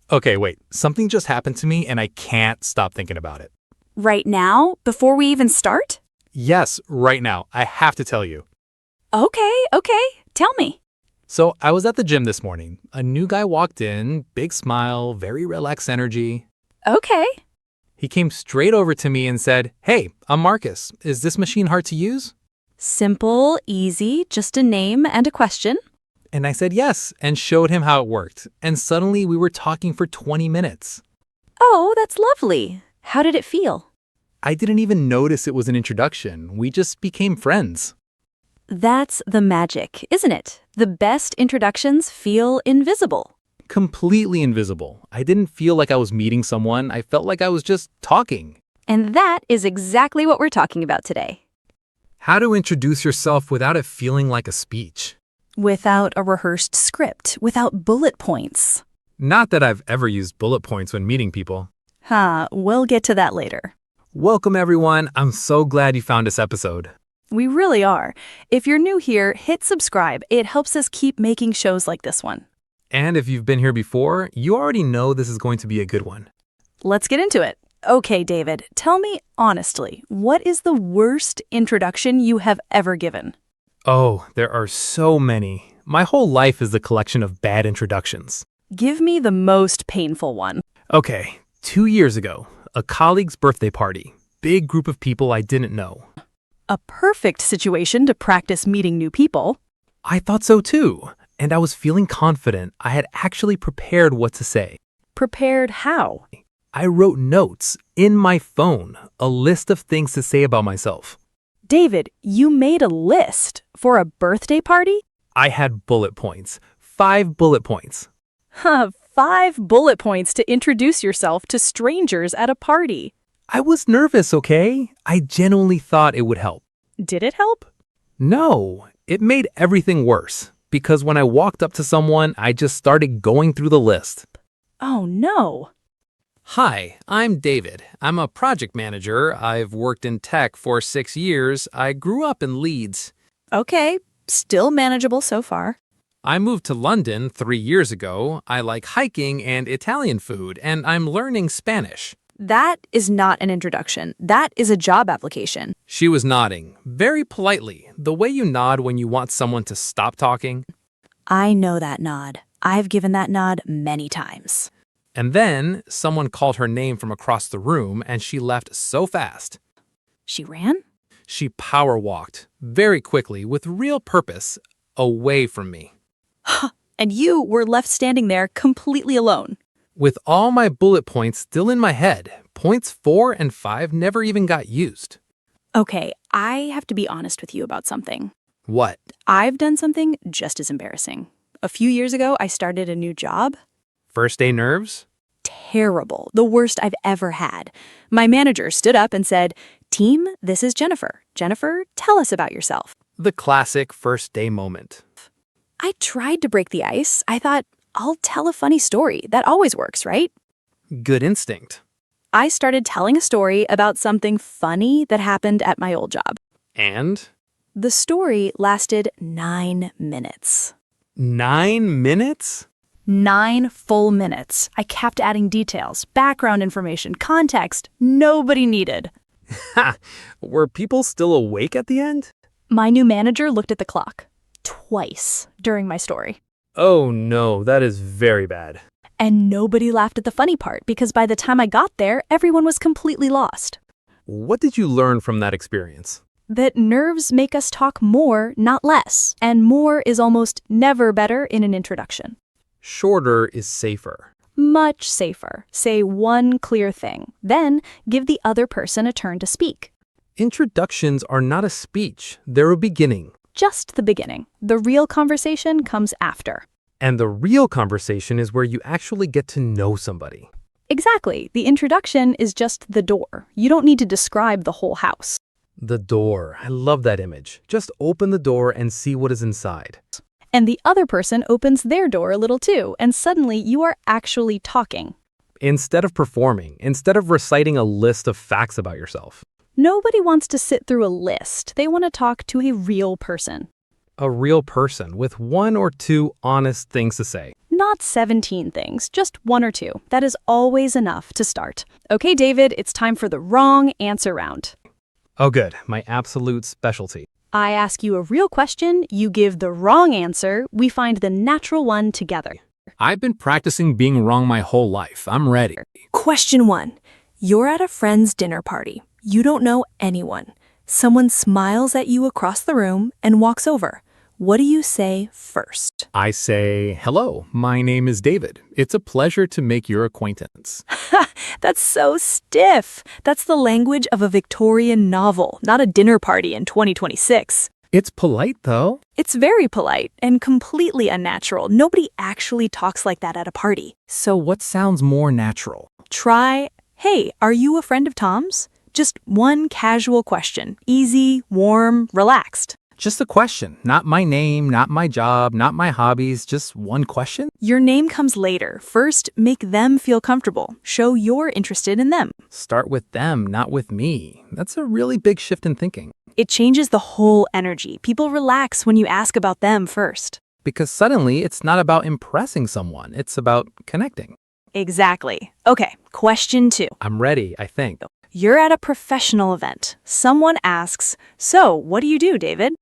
Okay, wait. Something just happened to me and I can't stop thinking about it. Right now, before we even start? Yes, right now. I have to tell you. Okay. Tell me. So I was at the gym this morning. A new guy walked in, big smile, very relaxed energy. Okay. He came straight over to me and said, "Hey, I'm Marcus. Is this machine hard to use?" Simple, easy, just a name and a question. And I said yes and showed him how it worked. And suddenly we were talking for 20 minutes. Oh, that's lovely. How did it feel? I didn't even notice it was an introduction. We just became friends. That's the magic, isn't it? The best introductions feel invisible. Completely invisible. I didn't feel like I was meeting someone. I felt like I was just talking. And that is exactly what we're talking about today. How to introduce yourself without it feeling like a speech. Without a rehearsed script, without bullet points. Not that I've ever used bullet points when meeting people. We'll get to that later. Welcome, everyone. I'm so glad you found this episode. We really are. If you're new here, hit subscribe. It helps us keep making shows like this one. And if you've been here before, you already know this is going to be a good one. Let's get into it. Okay, David, tell me honestly, what is the worst introduction you have ever given? Oh, there are so many. My whole life is a collection of bad introductions. Give me the most painful one. Okay, 2 years ago, a colleague's birthday party. Big group of people I didn't know. A perfect situation to practice meeting new people. I thought so too, and I was feeling confident I had actually prepared what to say. Prepared how? I wrote notes in my phone, a list of things to say about myself. David, you made a list for a birthday party? I had bullet points, 5 bullet points. 5 bullet points to introduce yourself to strangers at a party. I was nervous, okay? I genuinely thought it would help. Did it help? No, it made everything worse. Because when I walked up to someone, I just started going through the list. Oh no. Hi, I'm David. I'm a project manager. I've worked in tech for 6 years. I grew up in Leeds. Okay, still manageable so far. I moved to London 3 years ago. I like hiking and Italian food, and I'm learning Spanish. That is not an introduction. That is a job application. She was nodding, very politely, the way you nod when you want someone to stop talking. I know that nod. I've given that nod many times. And then someone called her name from across the room, and she left so fast. She ran? She power walked, very quickly, with real purpose, away from me. And you were left standing there completely alone. With all my bullet points still in my head, points 4 and 5 never even got used. Okay, I have to be honest with you about something. What? I've done something just as embarrassing. A few years ago, I started a new job. First day nerves? Terrible. The worst I've ever had. My manager stood up and said, "Team, this is Jennifer. Jennifer, tell us about yourself." The classic first day moment. I tried to break the ice. I thought, I'll tell a funny story. That always works, right? Good instinct. I started telling a story about something funny that happened at my old job. And? The story lasted 9 minutes. 9 minutes? 9 full minutes. I kept adding details, background information, context nobody needed. Ha! Were people still awake at the end? My new manager looked at the clock twice during my story. Oh no, that is very bad. And nobody laughed at the funny part because by the time I got there, everyone was completely lost. What did you learn from that experience? That nerves make us talk more, not less. And more is almost never better in an introduction. Shorter is safer. Much safer. Say one clear thing. Then give the other person a turn to speak. Introductions are not a speech. They're a beginning. Just the beginning. The real conversation comes after. And the real conversation is where you actually get to know somebody. Exactly. The introduction is just the door. You don't need to describe the whole house. The door. I love that image. Just open the door and see what is inside. And the other person opens their door a little too, and suddenly you are actually talking. Instead of performing, instead of reciting a list of facts about yourself. Nobody wants to sit through a list. They want to talk to a real person. A real person with 1 or 2 honest things to say. Not 17 things, just one or two. That is always enough to start. Okay, David, it's time for the wrong answer round. Oh, good. My absolute specialty. I ask you a real question, you give the wrong answer, we find the natural one together. I've been practicing being wrong my whole life. I'm ready. Question 1. You're at a friend's dinner party. You don't know anyone. Someone smiles at you across the room and walks over. What do you say first? I say, hello, my name is David. It's a pleasure to make your acquaintance. That's so stiff. That's the language of a Victorian novel, not a dinner party in 2026. It's polite, though. It's very polite and completely unnatural. Nobody actually talks like that at a party. So what sounds more natural? Try, hey, are you a friend of Tom's? Just one casual question. Easy, warm, relaxed. Just a question. Not my name, not my job, not my hobbies. Just one question? Your name comes later. First, make them feel comfortable. Show you're interested in them. Start with them, not with me. That's a really big shift in thinking. It changes the whole energy. People relax when you ask about them first. Because suddenly it's not about impressing someone. It's about connecting. Exactly. Okay, question 2. I'm ready, I think. You're at a professional event. Someone asks, so what do you do, David?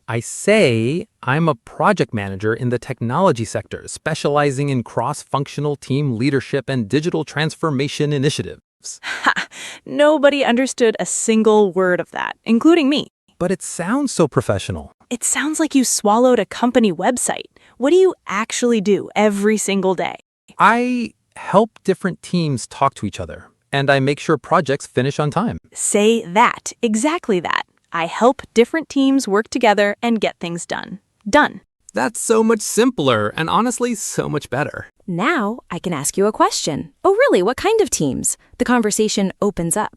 I say I'm a project manager in the technology sector, specializing in cross-functional team leadership and digital transformation initiatives. Ha! Nobody understood a single word of that, including me. But it sounds so professional. It sounds like you swallowed a company website. What do you actually do every single day? I help different teams talk to each other, and I make sure projects finish on time. Say that, exactly that. I help different teams work together and get things done. Done. That's so much simpler and honestly so much better. Now I can ask you a question. Oh, really? What kind of teams? The conversation opens up.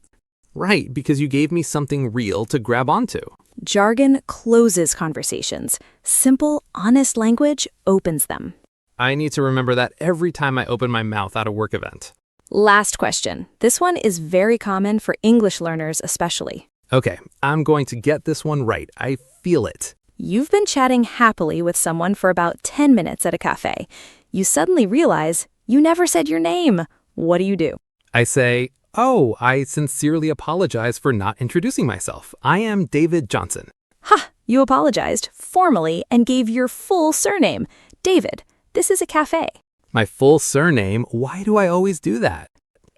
Right, because you gave me something real to grab onto. Jargon closes conversations. Simple, honest language opens them. I need to remember that every time I open my mouth at a work event. Last question. This one is very common for English learners especially. Okay, I'm going to get this one right. I feel it. You've been chatting happily with someone for about 10 minutes at a cafe. You suddenly realize you never said your name. What do? I say, oh, I sincerely apologize for not introducing myself. I am David Johnson. Ha! You apologized formally and gave your full surname. David, this is a cafe. My full surname? Why do I always do that?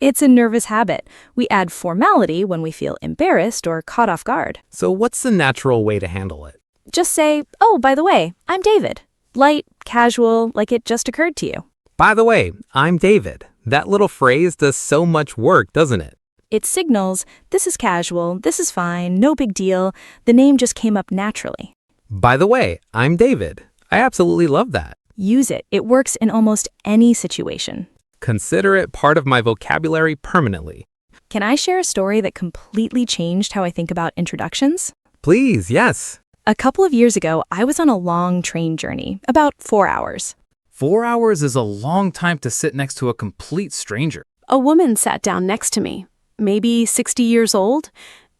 It's a nervous habit. We add formality when we feel embarrassed or caught off guard. So what's the natural way to handle it? Just say, oh, by the way, I'm David. Light, casual, like it just occurred to you. By the way, I'm David. That little phrase does so much work, doesn't it? It signals, this is casual, this is fine, no big deal. The name just came up naturally. By the way, I'm David. I absolutely love that. Use it. It works in almost any situation. Consider it part of my vocabulary permanently. Can I share a story that completely changed how I think about introductions? Please, yes. A couple of years ago, I was on a long train journey, about 4 hours. 4 hours is a long time to sit next to a complete stranger. A woman sat down next to me, maybe 60 years old,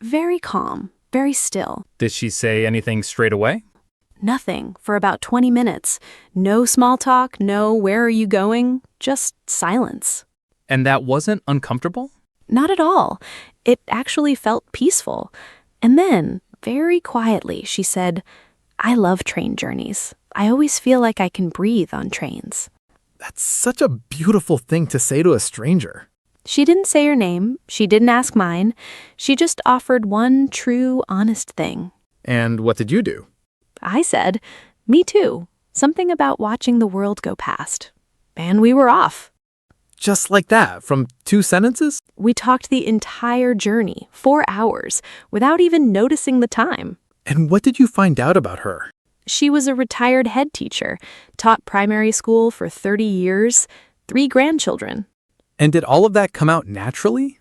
very calm, very still. Did she say anything straight away? Nothing for about 20 minutes. No small talk, no where are you going, just silence. And that wasn't uncomfortable? Not at all. It actually felt peaceful. And then, very quietly, she said, I love train journeys. I always feel like I can breathe on trains. That's such a beautiful thing to say to a stranger. She didn't say her name. She didn't ask mine. She just offered one true, honest thing. And what did you do? I said, me too. Something about watching the world go past. And we were off. Just like that, from 2 sentences? We talked the entire journey, 4 hours, without even noticing the time. And what did you find out about her? She was a retired head teacher, taught primary school for 30 years, 3 grandchildren. And did all of that come out naturally?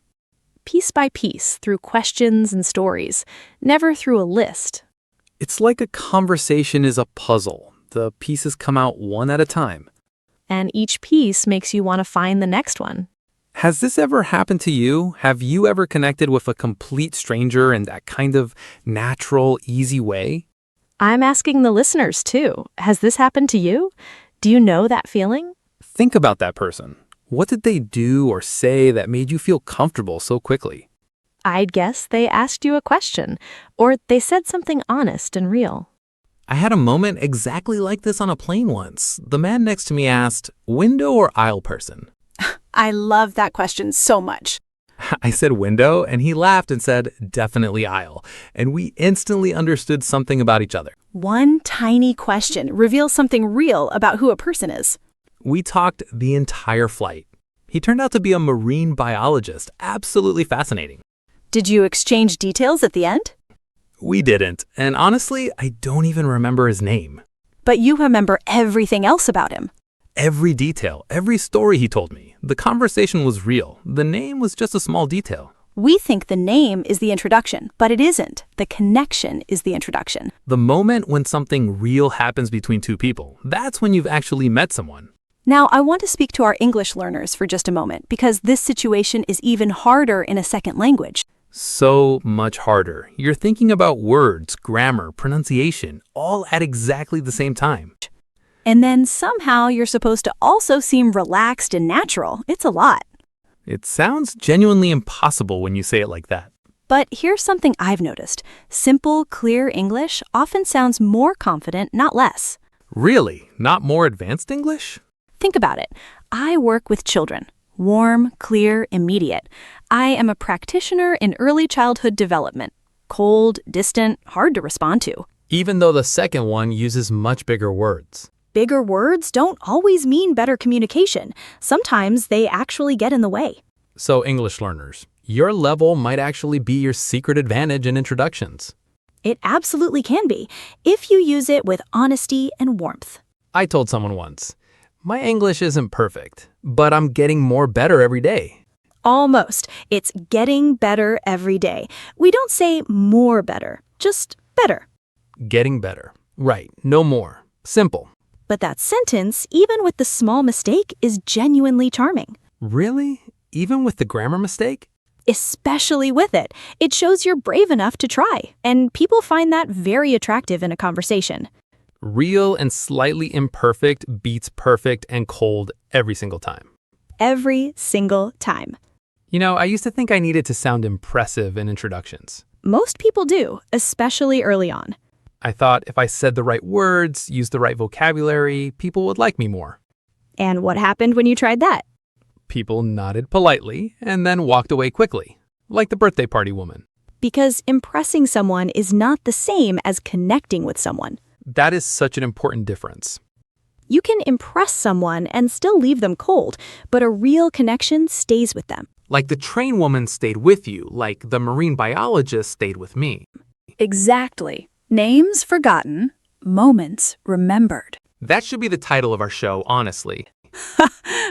Piece by piece, through questions and stories, never through a list. It's like a conversation is a puzzle. The pieces come out one at a time. And each piece makes you want to find the next one. Has this ever happened to you? Have you ever connected with a complete stranger in that kind of natural, easy way? I'm asking the listeners too. Has this happened to you? Do you know that feeling? Think about that person. What did they do or say that made you feel comfortable so quickly? I'd guess they asked you a question, or they said something honest and real. I had a moment exactly like this on a plane once. The man next to me asked, window or aisle person? I love that question so much. I said window, and he laughed and said, definitely aisle. And we instantly understood something about each other. One tiny question reveals something real about who a person is. We talked the entire flight. He turned out to be a marine biologist. Absolutely fascinating. Did you exchange details at the end? We didn't, and honestly, I don't even remember his name. But you remember everything else about him. Every detail, every story he told me. The conversation was real. The name was just a small detail. We think the name is the introduction, but it isn't. The connection is the introduction. The moment when something real happens between two people, that's when you've actually met someone. Now, I want to speak to our English learners for just a moment, because this situation is even harder in a second language. So much harder. You're thinking about words, grammar, pronunciation, all at exactly the same time. And then somehow you're supposed to also seem relaxed and natural. It's a lot. It sounds genuinely impossible when you say it like that. But here's something I've noticed. Simple, clear English often sounds more confident, not less. Really? Not more advanced English? Think about it. I work with children. Warm, clear, immediate. I am a practitioner in early childhood development. Cold, distant, hard to respond to. Even though the second one uses much bigger words. Bigger words don't always mean better communication. Sometimes they actually get in the way. So English learners, your level might actually be your secret advantage in introductions. It absolutely can be, if you use it with honesty and warmth. I told someone once, my English isn't perfect, but I'm getting more better every day. Almost. It's getting better every day. We don't say more better, just better. Getting better. Right, no more. Simple. But that sentence, even with the small mistake, is genuinely charming. Really? Even with the grammar mistake? Especially with it. It shows you're brave enough to try, and people find that very attractive in a conversation. Real and slightly imperfect beats perfect and cold every single time. Every single time. You know, I used to think I needed to sound impressive in introductions. Most people do, especially early on. I thought if I said the right words, used the right vocabulary, people would like me more. And what happened when you tried that? People nodded politely and then walked away quickly, like the birthday party woman. Because impressing someone is not the same as connecting with someone. That is such an important difference. You can impress someone and still leave them cold, but a real connection stays with them. Like the train woman stayed with you, like the marine biologist stayed with me. Exactly. Names forgotten, moments remembered. That should be the title of our show, honestly.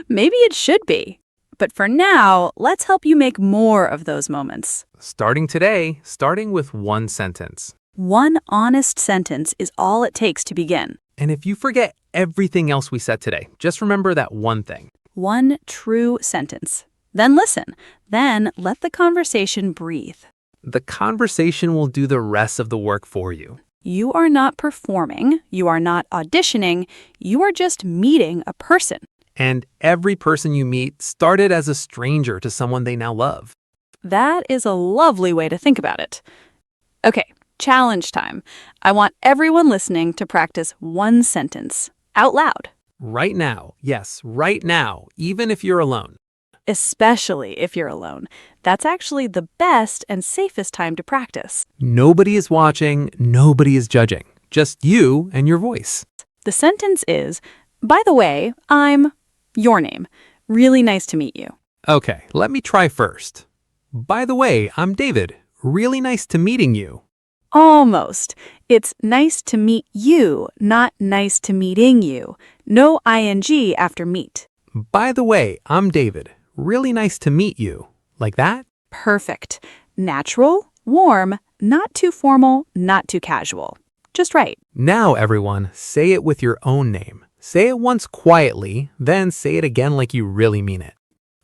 Maybe it should be. But for now, let's help you make more of those moments. Starting today, starting with one sentence. One honest sentence is all it takes to begin. And if you forget everything else we said today, just remember that one thing. One true sentence. Then listen. Then let the conversation breathe. The conversation will do the rest of the work for you. You are not performing. You are not auditioning. You are just meeting a person. And every person you meet started as a stranger to someone they now love. That is a lovely way to think about it. Okay, challenge time. I want everyone listening to practice one sentence out loud. Right now. Yes, right now, even if you're alone. Especially if you're alone. That's actually the best and safest time to practice. Nobody is watching, nobody is judging. Just you and your voice. The sentence is, by the way, I'm your name. Really nice to meet you. Okay, let me try first. By the way, I'm David. Really nice to meeting you. Almost. It's nice to meet you, not nice to meeting you. No ing after meet. By the way, I'm David. Really nice to meet you. Like that? Perfect. Natural, warm, not too formal, not too casual. Just right. Now, everyone, say it with your own name. Say it once quietly, then say it again like you really mean it.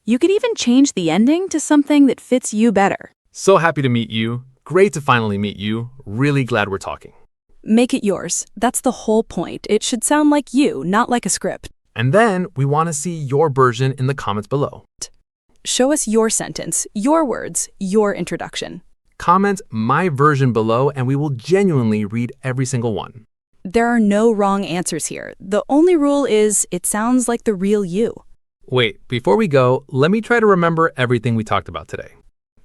You could even change the ending to something that fits you better. So happy to meet you. Great to finally meet you. Really glad we're talking. Make it yours. That's the whole point. It should sound like you, not like a script. And then we want to see your version in the comments below. Show us your sentence, your words, your introduction. Comment my version below and we will genuinely read every single one. There are no wrong answers here. The only rule is it sounds like the real you. Wait, before we go, let me try to remember everything we talked about today.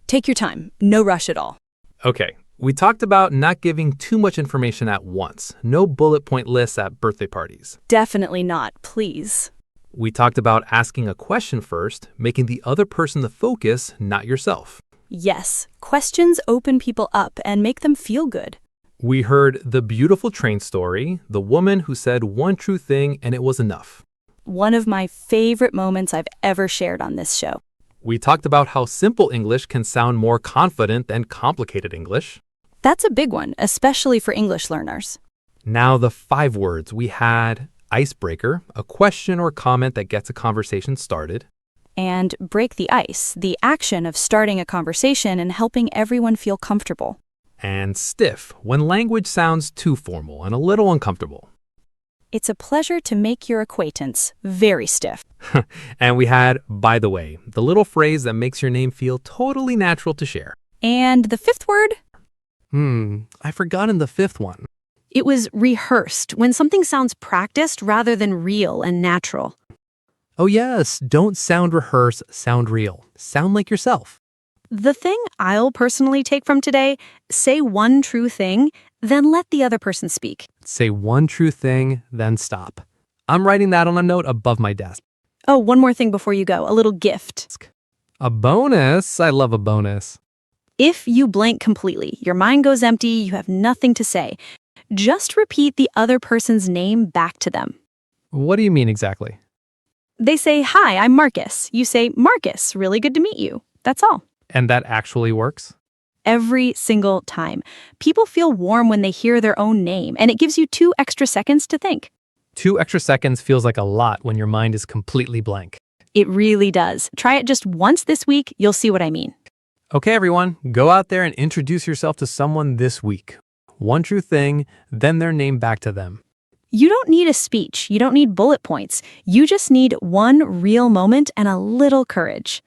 Take your time, no rush at all. Okay, we talked about not giving too much information at once. No bullet point lists at birthday parties. Definitely not, please. We talked about asking a question first, making the other person the focus, not yourself. Yes, questions open people up and make them feel good. We heard the beautiful train story, the woman who said one true thing and it was enough. One of my favorite moments I've ever shared on this show. We talked about how simple English can sound more confident than complicated English. That's a big one, especially for English learners. Now the 5 words. We had icebreaker, a question or comment that gets a conversation started. And break the ice, the action of starting a conversation and helping everyone feel comfortable. And stiff, when language sounds too formal and a little uncomfortable. It's a pleasure to make your acquaintance. Very stiff. And we had, by the way, the little phrase that makes your name feel totally natural to share. And the 5th word? I've forgotten the 5th one. It was rehearsed, when something sounds practiced rather than real and natural. Oh yes, don't sound rehearse, sound real. Sound like yourself. The thing I'll personally take from today, say one true thing, then let the other person speak. Say one true thing, then stop. I'm writing that on a note above my desk. Oh, one more thing before you go, a little gift. A bonus? I love a bonus. If you blank completely, your mind goes empty, you have nothing to say, just repeat the other person's name back to them. What do you mean exactly? They say, "Hi, I'm Marcus." You say, "Marcus, really good to meet you." That's all. And that actually works? Every single time. People feel warm when they hear their own name, and it gives you 2 extra seconds to think. 2 extra seconds feels like a lot when your mind is completely blank. It really does. Try it just once this week, you'll see what I mean. Okay, everyone, go out there and introduce yourself to someone this week. One true thing, then their name back to them. You don't need a speech. You don't need bullet points. You just need one real moment and a little courage.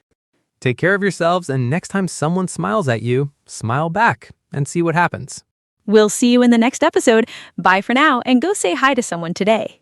Take care of yourselves, and next time someone smiles at you, smile back and see what happens. We'll see you in the next episode. Bye for now, and go say hi to someone today.